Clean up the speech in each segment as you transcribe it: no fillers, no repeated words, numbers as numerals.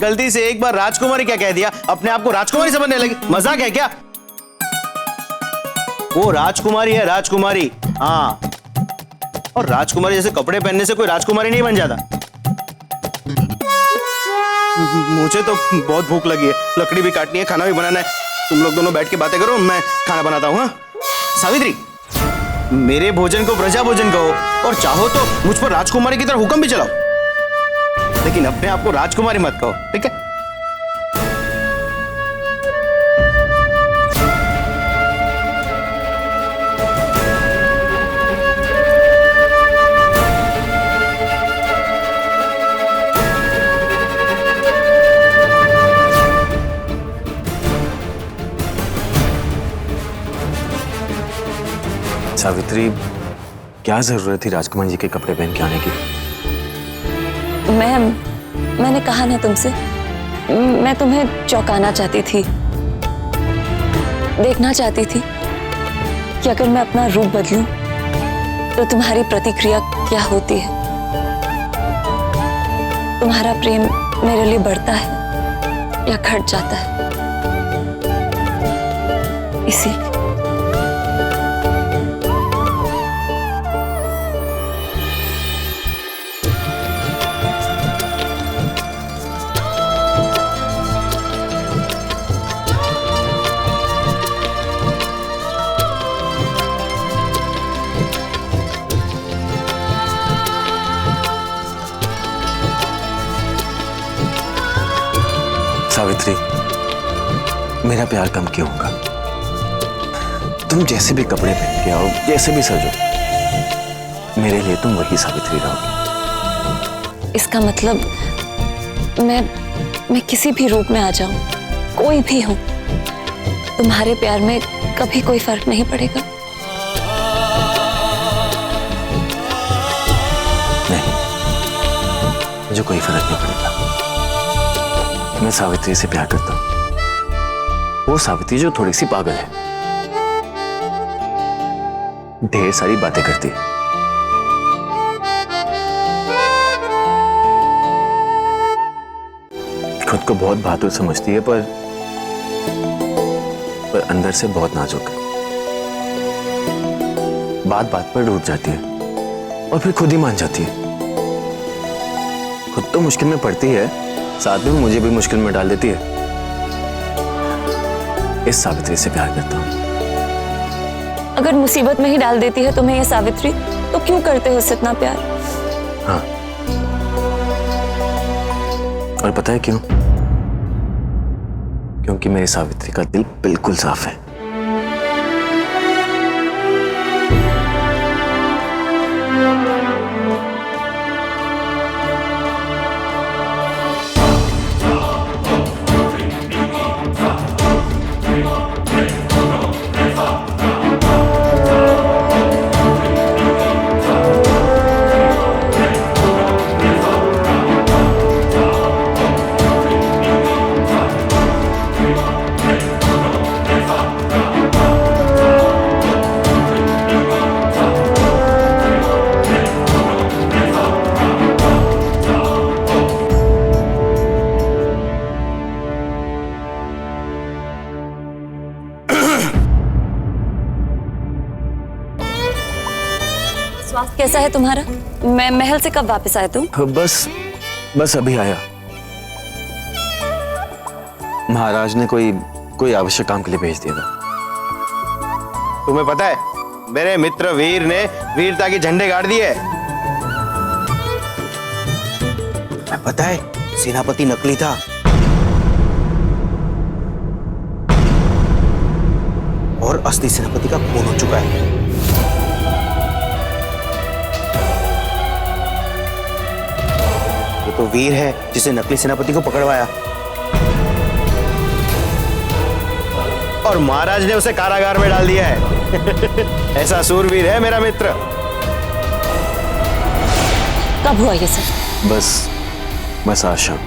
गलती से एक बार राजकुमारी क्या कह दिया, अपने आप को राजकुमारी समझने लगी। मजाक है क्या? वो राजकुमारी है, राजकुमारी। हाँ, और राजकुमारी जैसे कपड़े पहनने से कोई राजकुमारी नहीं बन जाता। मुझे तो बहुत भूख लगी है, लकड़ी भी काटनी है, खाना भी बनाना है। तुम लोग दोनों बैठ के बातें करो, मैं खाना बनाता हूँ। हाँ सावित्री, मेरे भोजन को प्रजा भोजन कहो, और चाहो तो मुझ पर राजकुमारी की तरह हुक्म भी चलाओ, लेकिन अपने आप को राजकुमारी मत कहो, ठीक है? सावित्री, क्या जरूरत थी राजकुमार जी के कपड़े पहन के आने की? मैंने कहा ना तुमसे, मैं तुम्हें चौंकाना चाहती थी, देखना चाहती थी कि अगर मैं अपना रूप बदलूं तो तुम्हारी प्रतिक्रिया क्या होती है। तुम्हारा प्रेम मेरे लिए बढ़ता है या घट जाता है, इसीलिए। सावित्री, मेरा प्यार कम क्यों होगा? तुम जैसे भी कपड़े पहन के आओ, जैसे भी सजो, मेरे लिए तुम वही सावित्री रहोगी। इसका मतलब मैं किसी भी रूप में आ जाऊं, कोई भी हूं, तुम्हारे प्यार में कभी कोई फर्क नहीं पड़ेगा? नहीं, मुझे कोई फर्क नहीं पड़ेगा। मैं सावित्री से प्यार करता हूं, वो सावित्री जो थोड़ी सी पागल है, ढेर सारी बातें करती है, खुद को बहुत बहादुर समझती है, पर अंदर से बहुत नाजुक है। बात बात पर रूठ जाती है और फिर खुद ही मान जाती है। खुद तो मुश्किल में पड़ती है, साथ में मुझे भी मुश्किल में डाल देती है। इस सावित्री से प्यार करता हूं। अगर मुसीबत में ही डाल देती है तुम्हें ये सावित्री, तो क्यों करते हो उससे इतना प्यार? हाँ, और पता है क्यों? क्योंकि मेरी सावित्री का दिल बिल्कुल साफ है। स्वास्थ्य कैसा है तुम्हारा? मैं महल से कब वापस आए तुम? बस अभी आया। महाराज ने कोई आवश्यक काम के लिए भेज दिया था। तुम्हें पता है, मेरे मित्र वीर ने वीरता के झंडे गाड़ दिए। पता है, सेनापति नकली था, और असली सेनापति का खून हो चुका है। ये तो वीर है जिसे नकली सेनापति को पकड़वाया, और महाराज ने उसे कारागार में डाल दिया है। ऐसा सूरवीर है मेरा मित्र। कब हुआ ये सब? बस आज शाम।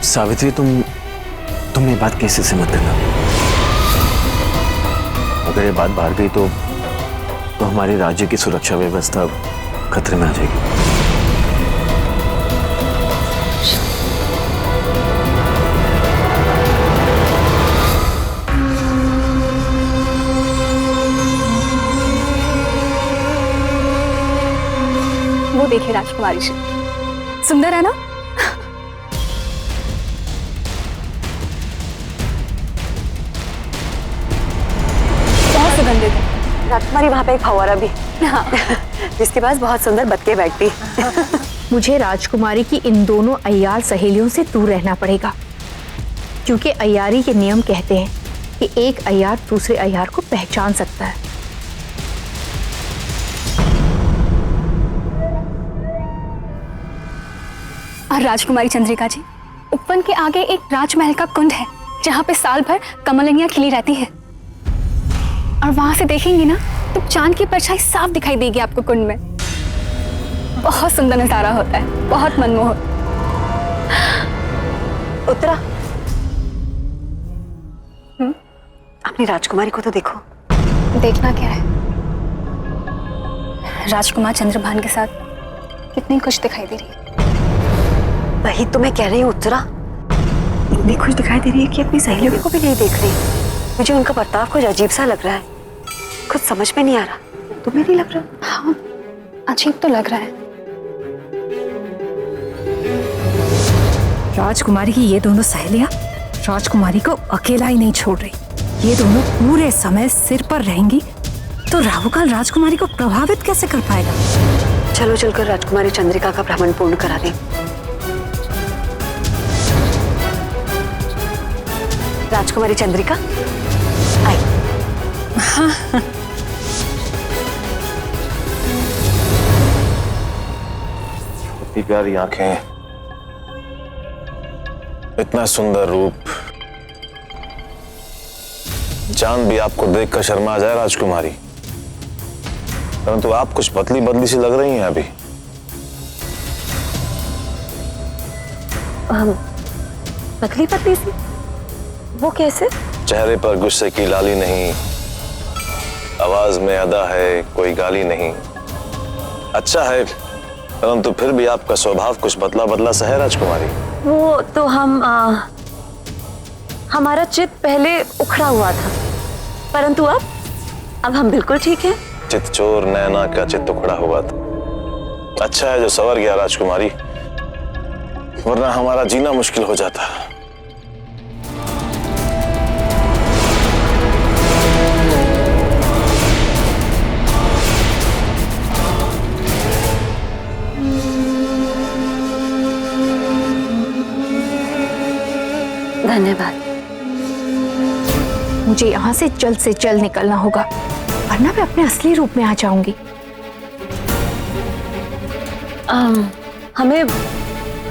सावित्री, तुम ये बात किसी से मत करना। अगर ये बात बाहर गई तो हमारे राज्य की सुरक्षा व्यवस्था खतरे में आ जाएगी। देखिए राजकुमारी जी, सुंदर है ना? बहुत सुगंधित है। राजकुमारी वहाँ पे एक फव्वारा भी, हाँ। जिसके पास बहुत सुंदर बतके बैठती। मुझे राजकुमारी की इन दोनों अय्यार सहेलियों से दूर रहना पड़ेगा, क्योंकि अय्यारी के नियम कहते हैं कि एक अय्यार दूसरे अय्यार को पहचान सकता है। और राजकुमारी चंद्रिका जी, उपवन के आगे एक राजमहल का कुंड है जहाँ पे साल भर कमलनियां खिली रहती है, और वहां से देखेंगी ना तो चांद की परछाई साफ दिखाई देगी आपको कुंड में। बहुत सुंदर नजारा होता है, बहुत मनमोहक। उत्तरा, अपनी राजकुमारी को तो देखो। देखना क्या है, राजकुमार चंद्रभान के साथ कितनी खुश दिखाई दे रही है। वही तो मैं कह रही हूँ उत्तरा, इतनी खुश दिखाई दे रही है कि अपनी सहेलियों को भी नहीं देख रही। मुझे उनका बर्ताव कुछ अजीब सा लग रहा है, कुछ समझ में नहीं आ रहा। तुम्हें नहीं लग रहा? हाँ, अजीब तो लग रहा है। राजकुमारी की ये दोनों सहेलियां राजकुमारी को अकेला ही नहीं छोड़ रही। ये दोनों पूरे समय सिर पर रहेंगी तो राहुकाल राजकुमारी को प्रभावित कैसे कर पाएगा? चलो चलकर राजकुमारी चंद्रिका का भ्रमण पूर्ण करा दें। राजकुमारी चंद्रिका, आई। इतनी प्यारी आंखें, इतना सुंदर रूप, चांद भी आपको देखकर शर्मा जाए राजकुमारी। परंतु आप कुछ पतली बदली सी लग रही हैं अभी। पतली पतली सी? वो कैसे? चेहरे पर गुस्से की लाली नहीं, आवाज में अदा है कोई गाली नहीं। अच्छा है, परंतु फिर भी आपका स्वभाव कुछ बदला बदला सा है राजकुमारी। वो तो हमारा चित्त पहले उखड़ा हुआ था, परंतु अब हम बिल्कुल ठीक हैं। चित चोर नैना का चित्त उखड़ा हुआ था। अच्छा है जो सवर गया राजकुमारी, वरना हमारा जीना मुश्किल हो जाता। धन्यवाद। मुझे यहाँ से जल्द निकलना होगा, वरना मैं अपने असली रूप में आ जाऊंगी।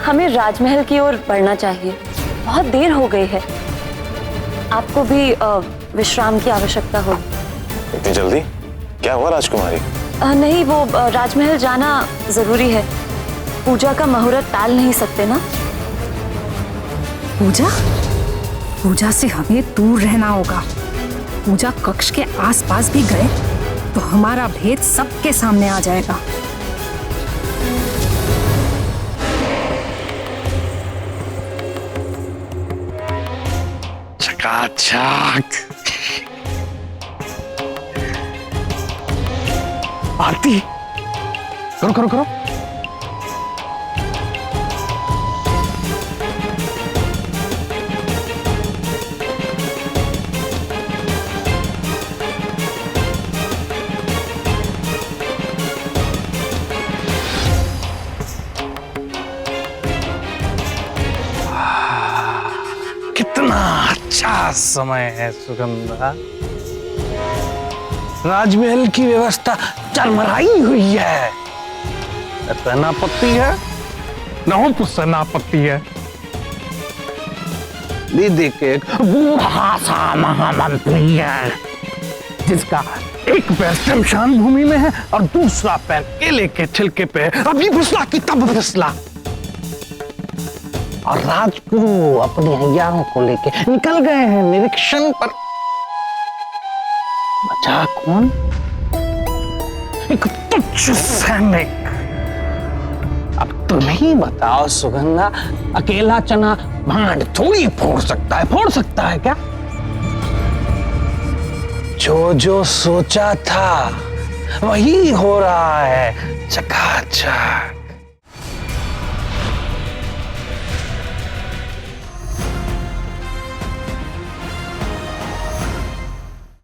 हमें राजमहल की ओर बढ़ना चाहिए, बहुत देर हो गई है। आपको भी विश्राम की आवश्यकता होगी। इतनी जल्दी? क्या हुआ राजकुमारी? नहीं, वो राजमहल जाना जरूरी है। पूजा का मुहूर्त टाल नहीं सकते ना। पूजा? पूजा से हमें दूर रहना होगा। पूजा कक्ष के आसपास भी गए तो हमारा भेद सबके सामने आ जाएगा। चकाचक। आरती करो करो करो। कितना अच्छा समय है सुगंधा। राजमहल की व्यवस्था चरमराई हुई है। सेनापति है, नहुप सेनापति है। दीदी के एक बूढ़ा सा महामंत्री है, जिसका एक पैर शमशान भूमि में है और दूसरा पैर केले के छिलके पे है। अभी फिसला कि तब फिसला। और राजगुरु अपने हथियारों को लेके निकल गए हैं निरीक्षण पर। बचा कौन? एक तुच्छ सैनिक। अब तुम ही बताओ सुगंधा, अकेला चना भांड थोड़ी फोड़ सकता है। फोड़ सकता है क्या? जो जो सोचा था वही हो रहा है। चकाचक।